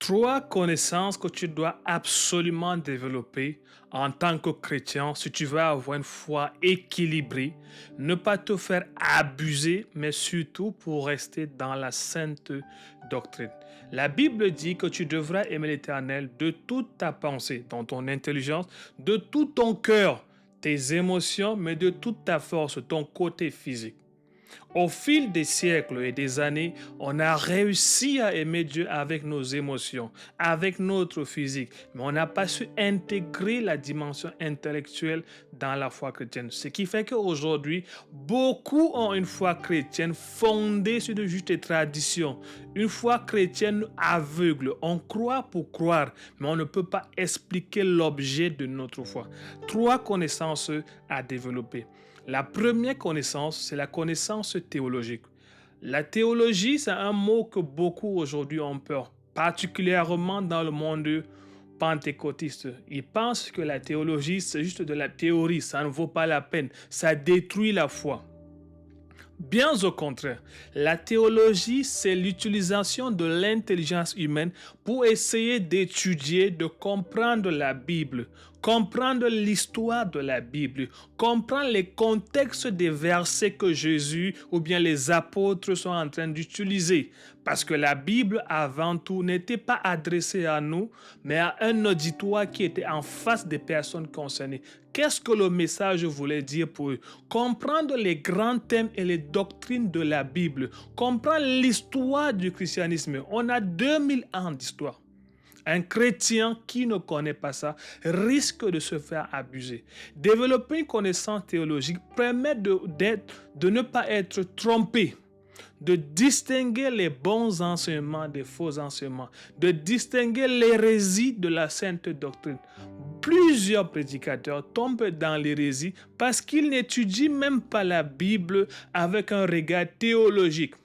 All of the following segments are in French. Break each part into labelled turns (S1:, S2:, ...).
S1: Trois connaissances que tu dois absolument développer en tant que chrétien si tu veux avoir une foi équilibrée, ne pas te faire abuser, mais surtout pour rester dans la sainte doctrine. La Bible dit que tu devras aimer l'Éternel de toute ta pensée, dans ton intelligence, de tout ton cœur, tes émotions, mais de toute ta force, ton côté physique. Au fil des siècles et des années, on a réussi à aimer Dieu avec nos émotions, avec notre physique, mais on n'a pas su intégrer la dimension intellectuelle dans la foi chrétienne. Ce qui fait qu'aujourd'hui, beaucoup ont une foi chrétienne fondée sur de justes traditions, une foi chrétienne aveugle. On croit pour croire, mais on ne peut pas expliquer l'objet de notre foi. Trois connaissances à développer. La première connaissance, c'est la connaissance théologique. La théologie, c'est un mot que beaucoup aujourd'hui ont peur, particulièrement dans le monde pentecôtiste. Ils pensent que la théologie, c'est juste de la théorie, ça ne vaut pas la peine, ça détruit la foi. Bien au contraire, la théologie, c'est l'utilisation de l'intelligence humaine pour essayer d'étudier, de comprendre la Bible, comprendre l'histoire de la Bible, comprendre les contextes des versets que Jésus ou bien les apôtres sont en train d'utiliser. Parce que la Bible, avant tout, n'était pas adressée à nous, mais à un auditoire qui était en face des personnes concernées. Qu'est-ce que le message voulait dire pour eux? Comprendre les grands thèmes et les doctrines de la Bible. Comprendre l'histoire du christianisme. On a 2000 ans d'histoire. Un chrétien qui ne connaît pas ça risque de se faire abuser. Développer une connaissance théologique permet de ne pas être trompé, de distinguer les bons enseignements des faux enseignements, de distinguer l'hérésie de la sainte doctrine. Plusieurs prédicateurs tombent dans l'hérésie parce qu'ils n'étudient même pas la Bible avec un regard théologique.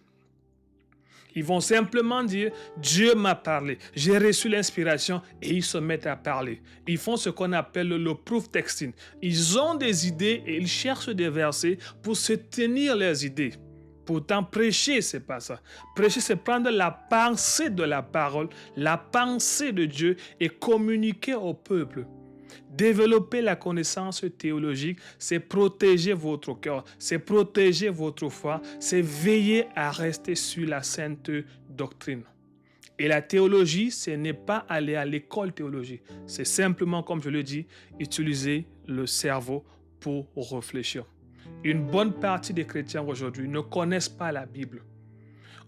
S1: Ils vont simplement dire « Dieu m'a parlé, j'ai reçu l'inspiration » et ils se mettent à parler. Ils font ce qu'on appelle le proof texting. Ils ont des idées et ils cherchent des versets pour se tenir leurs idées. Pourtant, prêcher, c'est pas ça. Prêcher, c'est prendre la pensée de la parole, la pensée de Dieu et communiquer au peuple. Développer la connaissance théologique, c'est protéger votre cœur, c'est protéger votre foi, c'est veiller à rester sur la sainte doctrine. Et la théologie, ce n'est pas aller à l'école théologique. C'est simplement, comme je le dis, utiliser le cerveau pour réfléchir. Une bonne partie des chrétiens aujourd'hui ne connaissent pas la Bible.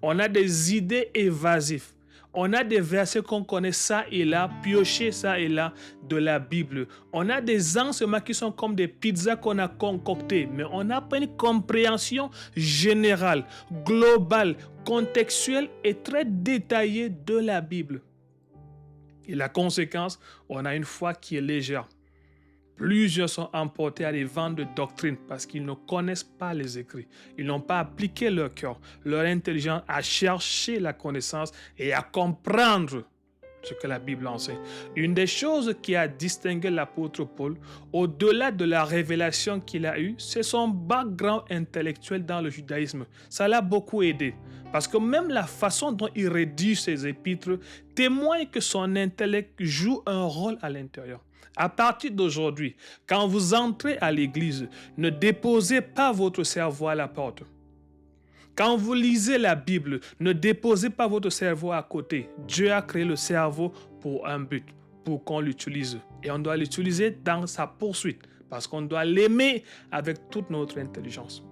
S1: On a des idées évasives. On a des versets qu'on connaît ça et là, piocher ça et là de la Bible. On a des enseignements qui sont comme des pizzas qu'on a concoctées, mais on n'a pas une compréhension générale, globale, contextuelle et très détaillée de la Bible. Et la conséquence, on a une foi qui est légère. Plusieurs sont emportés à des vents de doctrine parce qu'ils ne connaissent pas les écrits. Ils n'ont pas appliqué leur cœur, leur intelligence à chercher la connaissance et à comprendre ce que la Bible enseigne. Une des choses qui a distingué l'apôtre Paul, au-delà de la révélation qu'il a eue, c'est son background intellectuel dans le judaïsme. Ça l'a beaucoup aidé. Parce que même la façon dont il rédige ses épîtres témoigne que son intellect joue un rôle à l'intérieur. À partir d'aujourd'hui, quand vous entrez à l'église, ne déposez pas votre cerveau à la porte. Quand vous lisez la Bible, ne déposez pas votre cerveau à côté. Dieu a créé le cerveau pour un but, pour qu'on l'utilise. Et on doit l'utiliser dans sa poursuite, parce qu'on doit l'aimer avec toute notre intelligence.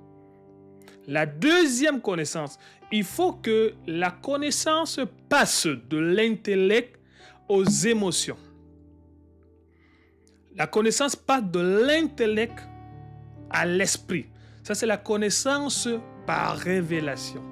S1: La deuxième connaissance, il faut que la connaissance passe de l'intellect aux émotions. La connaissance passe de l'intellect à l'esprit. Ça, c'est la connaissance par révélation.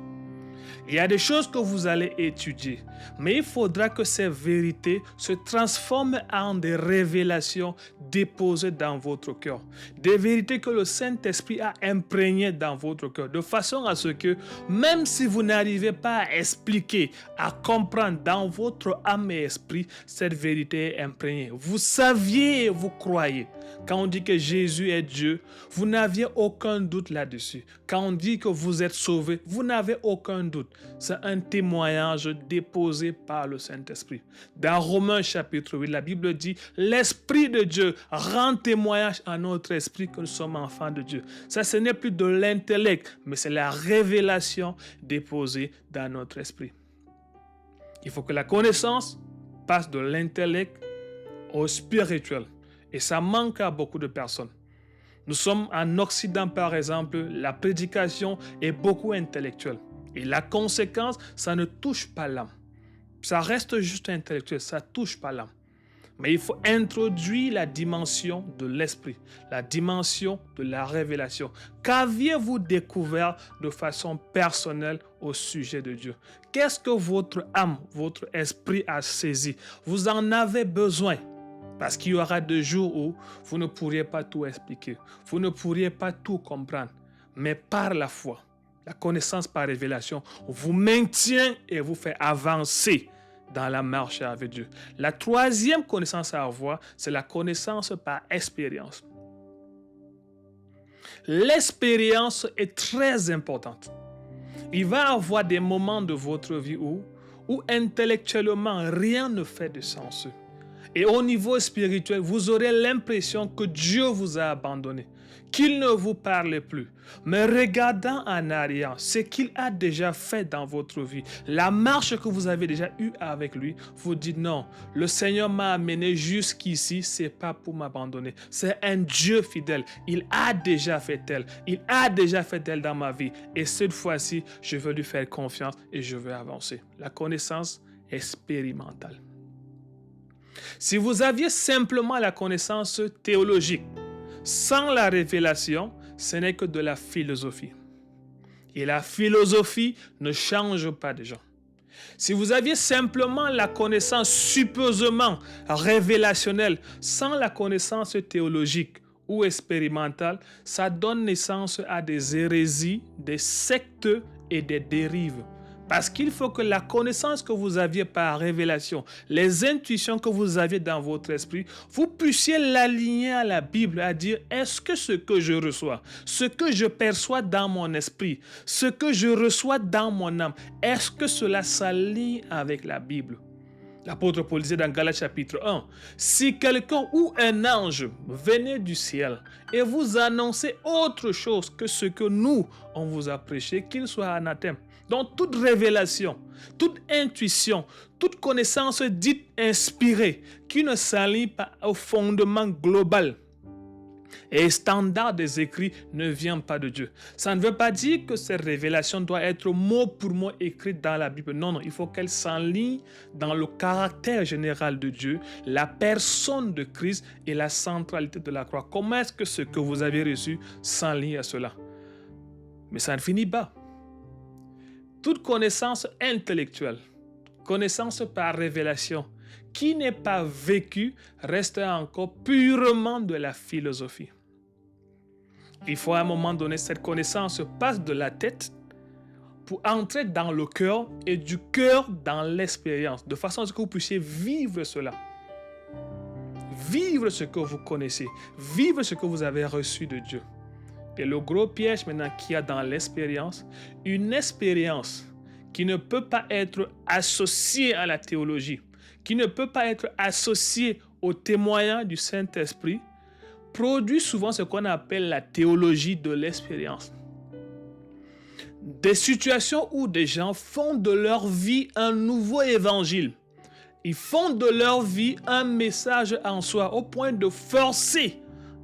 S1: Il y a des choses que vous allez étudier, mais il faudra que ces vérités se transforment en des révélations déposées dans votre cœur. Des vérités que le Saint-Esprit a imprégnées dans votre cœur, de façon à ce que, même si vous n'arrivez pas à expliquer, à comprendre dans votre âme et esprit, cette vérité est imprégnée. Vous saviez et vous croyez. Quand on dit que Jésus est Dieu, vous n'aviez aucun doute là-dessus. Quand on dit que vous êtes sauvés, vous n'avez aucun doute. C'est un témoignage déposé par le Saint-Esprit. Dans Romains chapitre 8, la Bible dit « L'Esprit de Dieu rend témoignage à notre esprit que nous sommes enfants de Dieu. » Ça, ce n'est plus de l'intellect, mais c'est la révélation déposée dans notre esprit. Il faut que la connaissance passe de l'intellect au spirituel. Et ça manque à beaucoup de personnes. Nous sommes en Occident, par exemple, la prédication est beaucoup intellectuelle. Et la conséquence, ça ne touche pas l'âme. Ça reste juste intellectuel, ça ne touche pas l'âme. Mais il faut introduire la dimension de l'esprit, la dimension de la révélation. Qu'aviez-vous découvert de façon personnelle au sujet de Dieu? Qu'est-ce que votre âme, votre esprit a saisi? Vous en avez besoin. Parce qu'il y aura des jours où vous ne pourriez pas tout expliquer. Vous ne pourriez pas tout comprendre. Mais par la foi, la connaissance par révélation vous maintient et vous fait avancer dans la marche avec Dieu. La troisième connaissance à avoir, c'est la connaissance par expérience. L'expérience est très importante. Il va y avoir des moments de votre vie où intellectuellement rien ne fait de sens. Et au niveau spirituel, vous aurez l'impression que Dieu vous a abandonné, qu'il ne vous parle plus. Mais regardant en arrière, ce qu'il a déjà fait dans votre vie, la marche que vous avez déjà eue avec lui, vous dites non, le Seigneur m'a amené jusqu'ici, c'est pas pour m'abandonner. C'est un Dieu fidèle. Il a déjà fait tel. Il a déjà fait tel dans ma vie. Et cette fois-ci, je veux lui faire confiance et je veux avancer. La connaissance expérimentale. Si vous aviez simplement la connaissance théologique, sans la révélation, ce n'est que de la philosophie. Et la philosophie ne change pas de gens. Si vous aviez simplement la connaissance supposément révélationnelle, sans la connaissance théologique ou expérimentale, ça donne naissance à des hérésies, des sectes et des dérives. Parce qu'il faut que la connaissance que vous aviez par révélation, les intuitions que vous aviez dans votre esprit, vous puissiez l'aligner à la Bible, à dire, est-ce que ce que je reçois, ce que je perçois dans mon esprit, ce que je reçois dans mon âme, est-ce que cela s'aligne avec la Bible? L'apôtre Paul disait dans Galates chapitre 1, si quelqu'un ou un ange venait du ciel et vous annonçait autre chose que ce que nous, on vous a prêché, qu'il soit anathème. Donc toute révélation, toute intuition, toute connaissance dite inspirée qui ne s'aligne pas au fondement global et standard des écrits ne vient pas de Dieu. Ça ne veut pas dire que cette révélation doit être mot pour mot écrite dans la Bible. Non, il faut qu'elle s'enligne dans le caractère général de Dieu, la personne de Christ et la centralité de la croix. Comment est-ce que ce que vous avez reçu s'enligne à cela? Mais ça ne finit pas. Toute connaissance intellectuelle, connaissance par révélation, qui n'est pas vécue, reste encore purement de la philosophie. Il faut à un moment donné, cette connaissance passe de la tête pour entrer dans le cœur et du cœur dans l'expérience, de façon à ce que vous puissiez vivre cela. Vivre ce que vous connaissez, vivre ce que vous avez reçu de Dieu. Et le gros piège maintenant qu'il y a dans l'expérience, une expérience qui ne peut pas être associée à la théologie, qui ne peut pas être associée au témoignage du Saint-Esprit, produit souvent ce qu'on appelle la théologie de l'expérience. Des situations où des gens font de leur vie un nouveau évangile. Ils font de leur vie un message en soi au point de forcer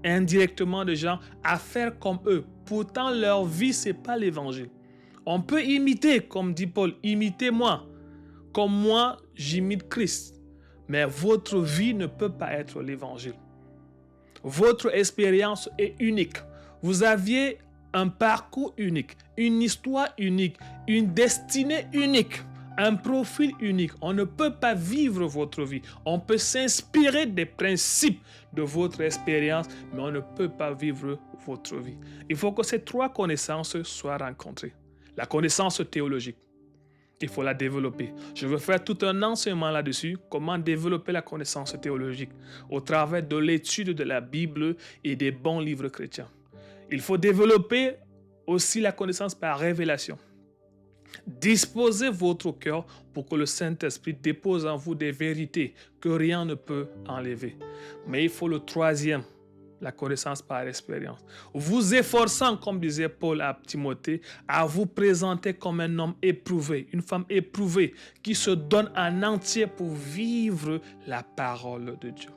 S1: indirectement des gens à faire comme eux. Pourtant, leur vie, ce n'est pas l'évangile. On peut imiter, comme dit Paul, imitez-moi, comme moi, j'imite Christ. Mais votre vie ne peut pas être l'évangile. Votre expérience est unique. Vous aviez un parcours unique, une histoire unique, une destinée unique, un profil unique. On ne peut pas vivre votre vie. On peut s'inspirer des principes de votre expérience, mais on ne peut pas vivre votre vie. Il faut que ces trois connaissances soient rencontrées. La connaissance théologique, il faut la développer. Je veux faire tout un enseignement là-dessus, comment développer la connaissance théologique au travers de l'étude de la Bible et des bons livres chrétiens. Il faut développer aussi la connaissance par révélation. Disposez votre cœur pour que le Saint-Esprit dépose en vous des vérités que rien ne peut enlever. Mais il faut le troisième, la connaissance par expérience. Vous efforçant, comme disait Paul à Timothée, à vous présenter comme un homme éprouvé, une femme éprouvée, qui se donne en entier pour vivre la parole de Dieu.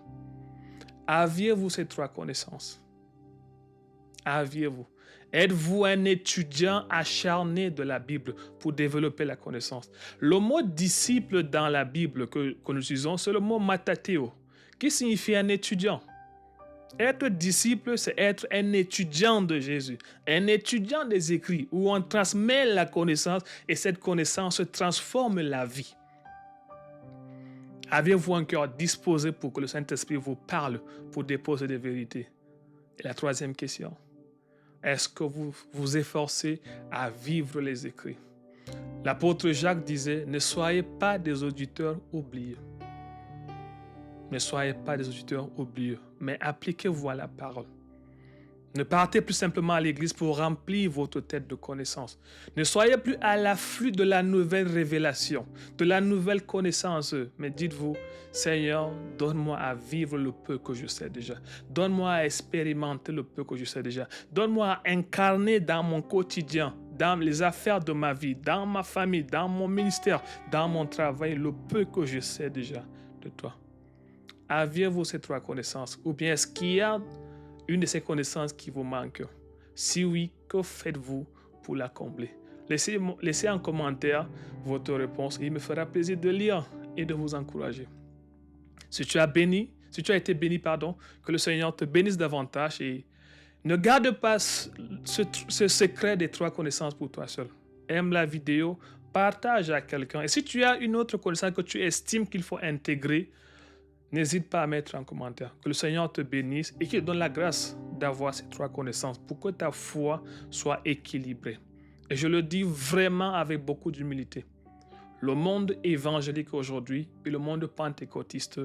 S1: Aviez-vous ces trois connaissances? Aviez-vous? Êtes-vous un étudiant acharné de la Bible pour développer la connaissance? Le mot disciple dans la Bible que nous utilisons, c'est le mot matateo, qui signifie un étudiant. Être disciple, c'est être un étudiant de Jésus, un étudiant des écrits, où on transmet la connaissance et cette connaissance transforme la vie. Avez-vous un cœur disposé pour que le Saint-Esprit vous parle, pour déposer des vérités? Et la troisième question, est-ce que vous vous efforcez à vivre les écrits? L'apôtre Jacques disait, ne soyez pas des auditeurs oublieux. Ne soyez pas des auditeurs oublieux, mais appliquez-vous à la parole. Ne partez plus simplement à l'église pour remplir votre tête de connaissances. Ne soyez plus à l'afflux de la nouvelle révélation, de la nouvelle connaissance, mais dites-vous, Seigneur, donne-moi à vivre le peu que je sais déjà. Donne-moi à expérimenter le peu que je sais déjà. Donne-moi à incarner dans mon quotidien, dans les affaires de ma vie, dans ma famille, dans mon ministère, dans mon travail, le peu que je sais déjà de toi. Aviez-vous ces trois connaissances? Ou bien est-ce qu'il y a une de ces connaissances qui vous manque? Si oui, que faites-vous pour la combler? Laissez en commentaire votre réponse. Il me fera plaisir de lire et de vous encourager. Si tu as été béni, que le Seigneur te bénisse davantage et ne garde pas ce secret des trois connaissances pour toi seul. Aime la vidéo, partage à quelqu'un. Et si tu as une autre connaissance que tu estimes qu'il faut intégrer, n'hésite pas à mettre en commentaire. Que le Seigneur te bénisse et qu'il te donne la grâce d'avoir ces trois connaissances pour que ta foi soit équilibrée. Et je le dis vraiment avec beaucoup d'humilité. Le monde évangélique aujourd'hui et le monde pentecôtiste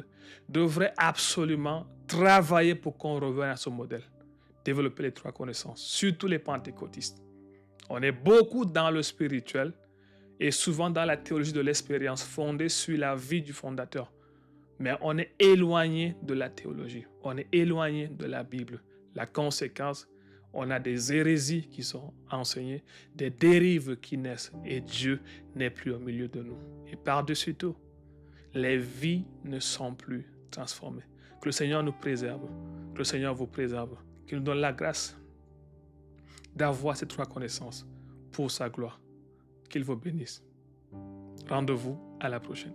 S1: devraient absolument travailler pour qu'on revienne à ce modèle. Développer les trois connaissances, surtout les pentecôtistes. On est beaucoup dans le spirituel et souvent dans la théologie de l'expérience fondée sur la vie du fondateur. Mais on est éloigné de la théologie, on est éloigné de la Bible. La conséquence, on a des hérésies qui sont enseignées, des dérives qui naissent et Dieu n'est plus au milieu de nous. Et par-dessus tout, les vies ne sont plus transformées. Que le Seigneur nous préserve, que le Seigneur vous préserve, qu'il nous donne la grâce d'avoir ces trois connaissances pour sa gloire. Qu'il vous bénisse. Rendez-vous à la prochaine.